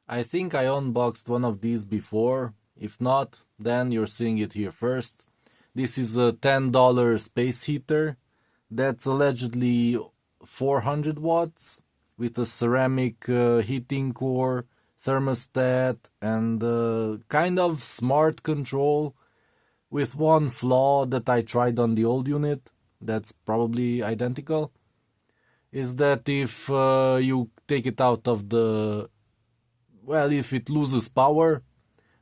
I think I unboxed one of these before. If not, then you're seeing it here first. This is a $10 space heater that's allegedly 400 watts with a ceramic heating core, thermostat, and kind of smart control, with one flaw that I tried on the old unit that's probably identical, is that if you take it out of the, well, if it loses power,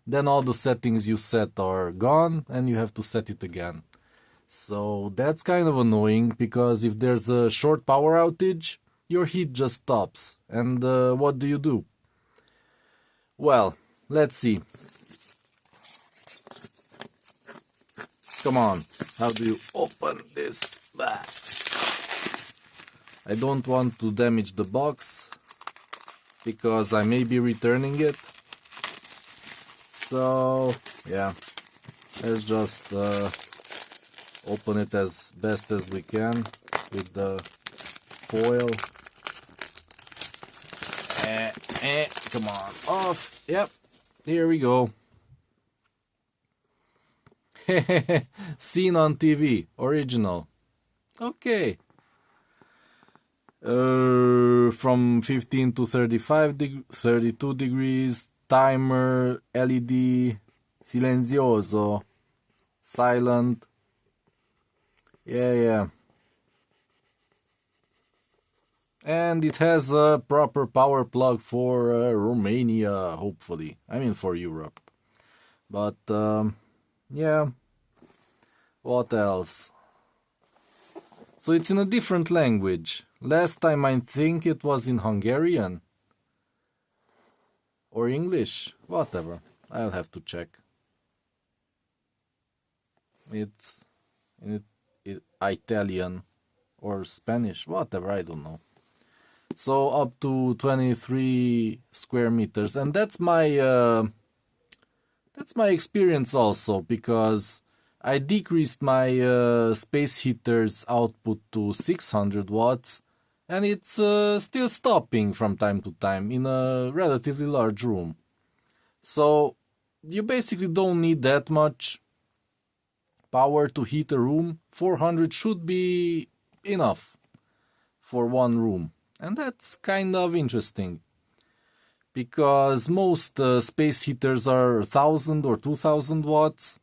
then all the settings you set are gone and you have to set it again. So that's kind of annoying, because if there's a short power outage, your heat just stops. And what do you do? Well, let's see. Come on, how do you open this back? I don't want to damage the box, because I may be returning it. So, yeah, let's just open it as best as we can with the foil. Come on, off. Yep, here we go. Seen on TV, original. Okay. From 15 to 32 degrees, timer, LED, silenzioso, silent. Yeah. And it has a proper power plug for Romania, hopefully. I mean, for Europe. But, yeah. What else? So it's in a different language. Last time I think it was in Hungarian. Or English. Whatever. I'll have to check. It's Italian or Spanish. Whatever, I don't know. So up to 23 square meters. And that's my experience also, because I decreased my space heater's output to 600 watts, and it's still stopping from time to time in a relatively large room. So you basically don't need that much power to heat a room. 400 should be enough for one room. And that's kind of interesting, because most space heaters are 1000 or 2000 watts.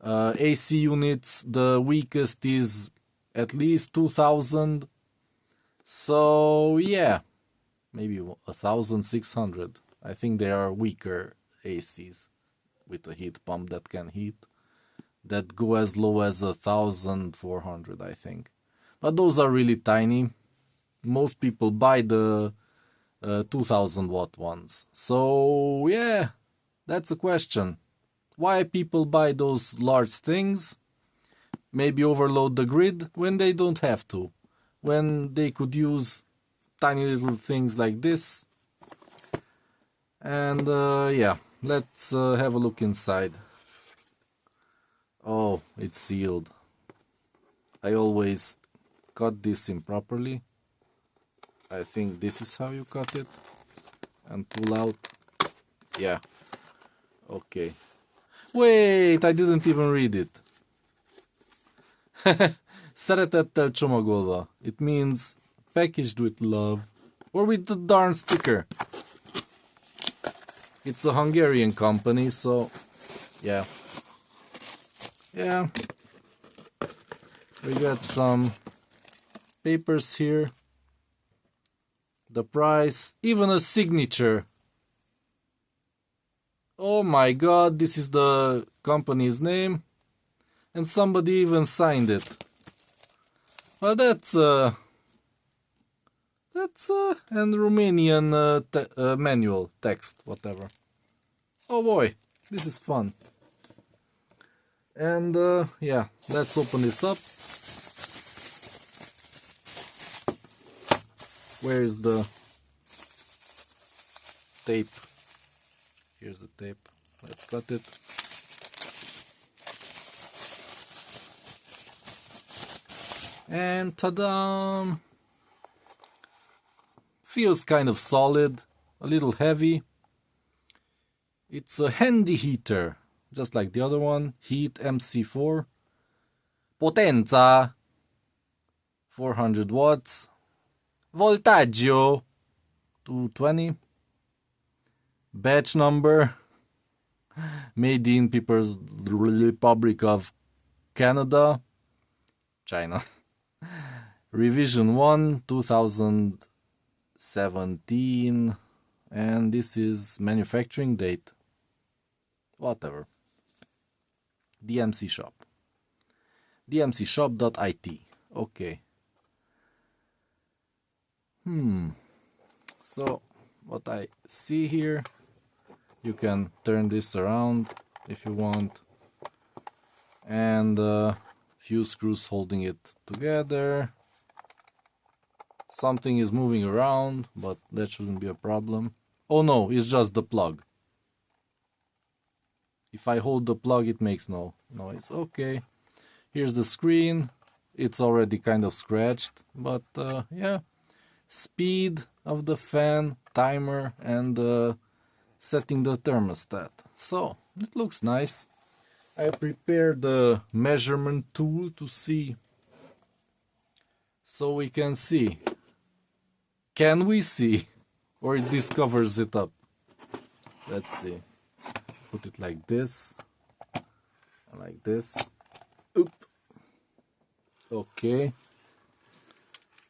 AC units, the weakest is at least 2000. So yeah, maybe 1600. I think they are weaker ACs with a heat pump that can heat, that go as low as 1400, I think. But those are really tiny. Most people buy the 2000 watt ones. So yeah, that's a question. Why people buy those large things? Maybe overload the grid when they don't have to, when they could use tiny little things like this. And yeah, let's have a look inside. Oh, it's sealed. I always cut this improperly. I think this is how you cut it and pull out. Yeah. Okay. Wait, I didn't even read it. Szeretettel csomagolva. It means packaged with love. Or with the darn sticker. It's a Hungarian company, so yeah. Yeah. We got some papers here. The price, even a signature. Oh my god, this is the company's name. And somebody even signed it. Well, that's and Romanian manual text, whatever. Oh boy, this is fun. And yeah, let's open this up. Where is the tape? Here's the tape. Let's cut it. And ta-da! Feels kind of solid, a little heavy. It's a handy heater, just like the other one. Heat MC4. Potenza 400 watts. Voltaggio 220. Batch number made in People's Republic of Canada, China. Revision 1 2017, and this is manufacturing date. Whatever. DMC shop. DMCshop.it. Okay. So what I see here, you can turn this around if you want, and few screws holding it together. Something is moving around, but that shouldn't be a problem. Oh no, it's just the plug. If I hold the plug, it makes no noise. Okay, here's the screen. It's already kind of scratched, but yeah. Speed of the fan, timer, and setting the thermostat. So, it looks nice. I prepared the measurement tool to see, so we can see. Can we see? Or it discovers it up? Let's see. Put it like this. Like this. Oop. Okay.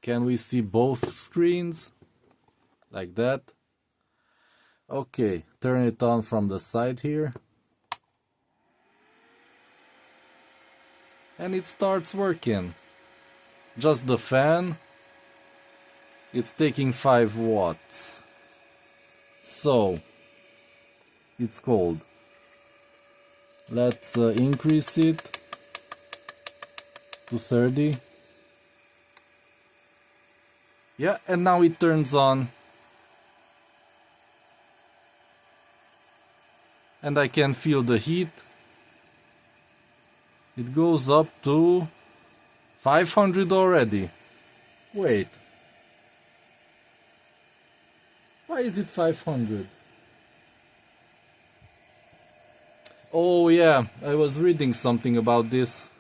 Can we see both screens? Like that. Okay, turn it on from the side here. And it starts working. Just the fan. It's taking 5 watts. So, it's cold. Let's increase it to 30. Yeah, and now it turns on. And I can feel the heat. It goes up to 500 already. Wait. Why is it 500? Oh yeah, I was reading something about this.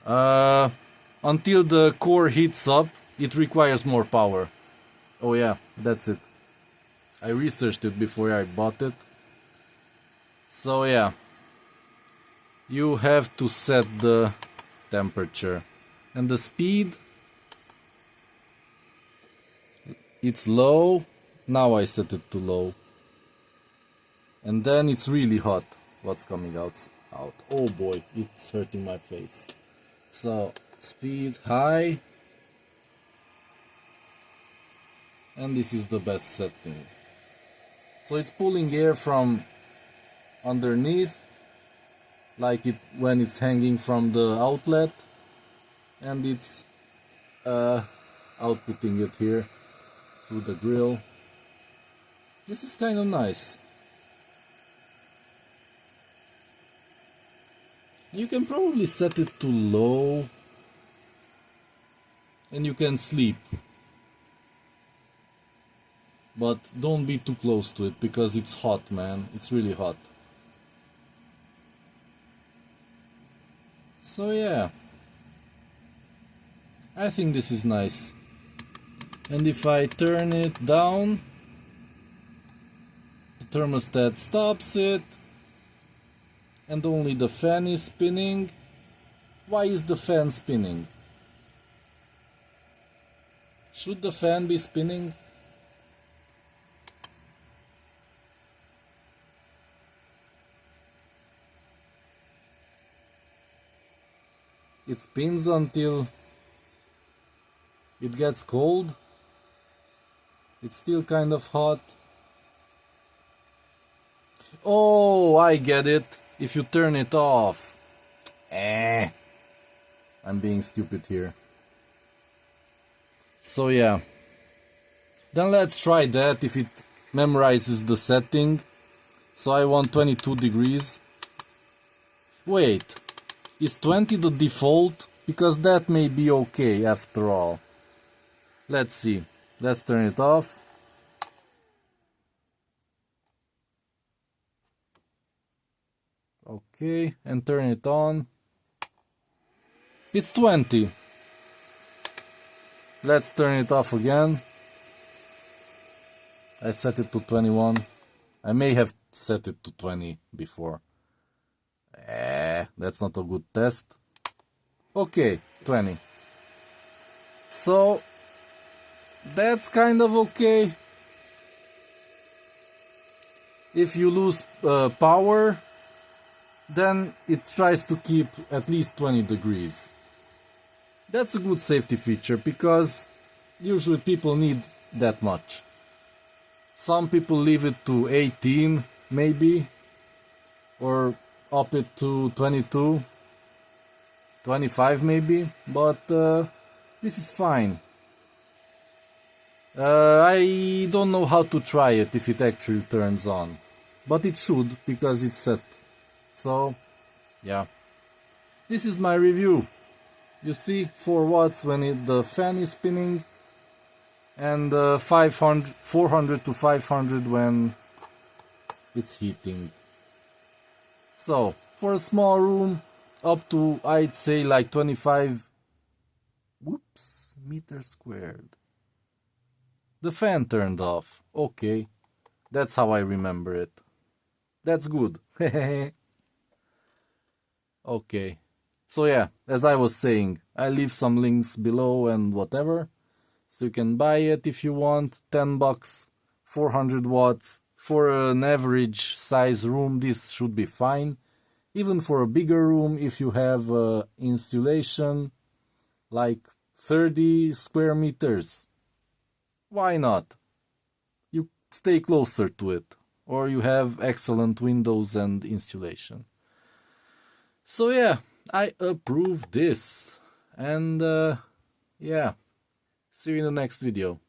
Until the core heats up, it requires more power. Oh yeah, that's it. I researched it before I bought it. So yeah, you have to set the temperature. And the speed, it's low. Now I set it to low. And then it's really hot. What's coming out? Oh boy, it's hurting my face. So, speed high. And this is the best setting. So it's pulling air from underneath, like it when it's hanging from the outlet, and it's outputting it here through the grill. This is kind of nice. You can probably set it to low, and you can sleep. But don't be too close to it, because it's hot, man. It's really hot. So yeah, I think this is nice. And if I turn it down, the thermostat stops it, and only the fan is spinning. Why is the fan spinning? Should the fan be spinning? It spins until it gets cold. It's still kind of hot. Oh, I get it. If you turn it off. I'm being stupid here. So yeah. Then let's try that if it memorizes the setting. So I want 22 degrees. Wait. Is 20 the default? Because that may be okay after all. Let's see. Let's turn it off. Okay, and turn it on. It's 20. Let's turn it off again. I set it to 21. I may have set it to 20 before. That's not a good test. Okay, 20. So, that's kind of okay. If you lose power, then it tries to keep at least 20 degrees. That's a good safety feature because usually people need that much. Some people leave it to 18 maybe, or up it to 22, 25 maybe, but this is fine. I don't know how to try it if it actually turns on, but it should because it's set. So, yeah. This is my review. You see 4 watts when the fan is spinning, and 400 to 500 when it's heating. So, for a small room, up to, I'd say, like 25 meters squared. The fan turned off. Okay, that's how I remember it. That's good. Okay. So yeah, as I was saying, I leave some links below and whatever. So you can buy it if you want. 10 bucks, 400 watts. For an average size room, this should be fine. Even for a bigger room, if you have insulation, like 30 square meters, why not? You stay closer to it, or you have excellent windows and insulation. So yeah, I approve this. And yeah, see you in the next video.